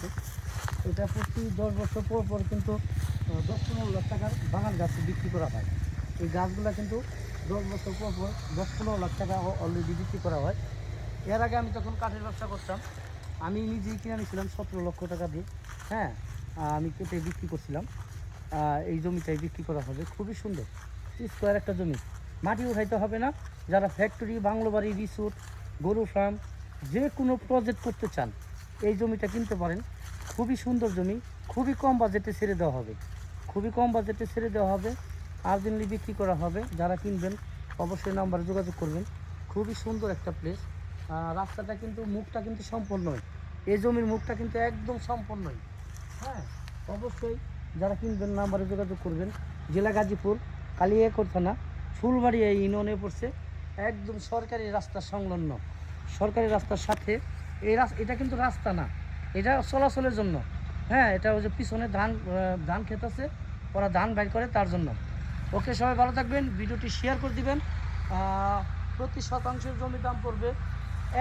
আছে। এটা প্রতি 10 বছর পর পর কিন্তু 10-15 লাখ টাকার বাগান গাছ বিক্রি করা হয়। এই গাছগুলো কিন্তু 10 বছর পর পর 10-15 লাখ টাকা অলরেডি বিক্রি করা হয়। এর আগে আমি যখন কাঠের ব্যবসা করতাম, আমি নিজেই কিনে নিয়েছিলাম 17 লক্ষ টাকা দিয়ে। হ্যাঁ, আমি কেটে বিক্রি করছিলাম। এই জমিটাই বিক্রি করা হবে, খুবই সুন্দর স্কোয়ার একটা জমি, মাটি উঠাইতে হবে না। যারা ফ্যাক্টরি, বাংলো বাড়ি, রিসোর্ট, গরু ফার্ম যে কোনো প্রজেক্ট করতে চান এই জমিটা কিনতে পারেন। খুবই সুন্দর জমি, খুবই কম বাজেটে ছেড়ে দেওয়া হবে, খুবই কম বাজেটে ছেড়ে দেওয়া হবে। আর্জেন্টলি বিক্রি করা হবে। যারা কিনবেন অবশ্যই নাম্বারে যোগাযোগ করবেন। খুবই সুন্দর একটা প্লেস। রাস্তাটা কিন্তু মুখটা কিন্তু সম্পূর্ণই, এই জমির মুখটা কিন্তু একদম সম্পূর্ণই। হ্যাঁ, অবশ্যই যারা কিনবেন নাম্বারে যোগাযোগ করবেন। জেলা গাজীপুর, কালিয়াকৈর থানা, ফুলবাড়ি এই ইউনিয়নে পড়ছে। একদম সরকারি রাস্তার সংলগ্ন, সরকারি রাস্তার সাথে। এটা কিন্তু রাস্তা না, এটা চলাচলের জন্য। হ্যাঁ, এটা ওই যে পিছনে ধান ক্ষেত আছে, ওরা ধান বাইর করে তার জন্য। ওকে, সবাই ভালো থাকবেন, ভিডিওটি শেয়ার করে দিবেন। প্রতি শতাংশের জমির দাম পড়বে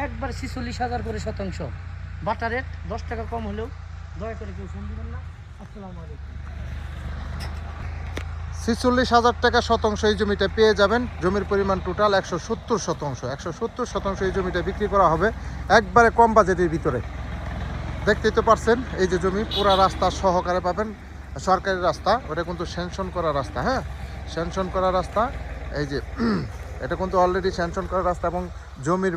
একবার 46,000 করে শতাংশ। বাটা রেট 10 টাকা কম হলেও দয়া করে কেউ ফোন দিবেন না। আসসালামু আলাইকুম। 46,000 টাকা শতাংশ এই জমিটা পেয়ে যাবেন। জমির পরিমাণ টোটাল 170 শতাংশ। 170 শতাংশ এই জমিটা বিক্রি করা হবে একবারে কম বাজেটের ভিতরে। দেখতেই তো পারছেন, এই যে জমি পুরা রাস্তা সহকারে পাবেন। সরকারি রাস্তা, ওটা কিন্তু স্যাংশন করা রাস্তা। হ্যাঁ, স্যাংশন করা রাস্তা। এই যে এটা কিন্তু অলরেডি স্যাংশন করা রাস্তা এবং জমির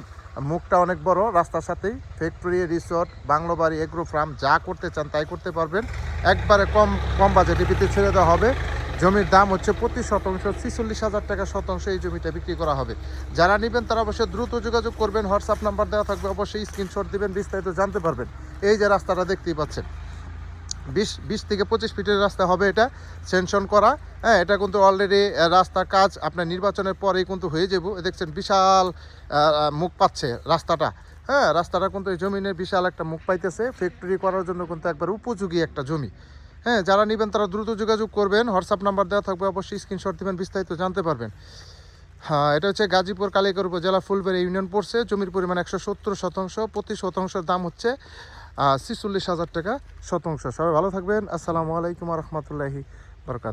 মুখটা অনেক বড়। রাস্তার সাথেই ফ্যাক্টরি, রিসোর্ট, বাংলো বাড়ি, এগ্রো ফার্ম যা করতে চান তাই করতে পারবেন। একবারে কম কম বাজেটের ভিতরে ছেড়ে দেওয়া হবে। জমির দাম হচ্ছে প্রতি শতাংশ 46,000 টাকা শতাংশ এই জমিটা বিক্রি করা হবে। যারা নেবেন তারা অবশ্যই দ্রুত যোগাযোগ করবেন। হোয়াটসঅ্যাপ নাম্বার দেওয়া থাকবে, অবশ্যই স্ক্রিনশট দিবেন, বিস্তারিত জানতে পারবেন। এই যে রাস্তাটা দেখতেই পাচ্ছেন, 20 থেকে 25 ফিটের রাস্তা হবে, এটা স্যাংশন করা। হ্যাঁ, এটা কিন্তু অলরেডি রাস্তার কাজ আপনার নির্বাচনের পরেই কিন্তু হয়ে যাব। দেখছেন বিশাল মুখ পাচ্ছে রাস্তাটা। হ্যাঁ, রাস্তাটা কিন্তু এই জমিনের বিশাল একটা মুখ পাইতেছে। ফ্যাক্টরি করার জন্য কিন্তু একবার উপযোগী একটা জমি। হ্যাঁ, যারা নেবেন তারা দ্রুত যোগাযোগ করবেন। হোয়াটসঅ্যাপ নাম্বার দেওয়া থাকবে, অবশ্যই স্ক্রিনশট দেবেন, বিস্তারিত জানতে পারবেন। হ্যাঁ, এটা হচ্ছে গাজীপুর কালিয়াকৈর উপজেলা ফুলবাড়ি ইউনিয়ন পড়ছে। জমির পরিমাণ 170 শতাংশ। প্রতি শতাংশের দাম হচ্ছে 46,000 টাকা শতাংশ। সবাই ভালো থাকবেন। আসসালামু আলাইকুম রহমতুল্লাহি বরকাত।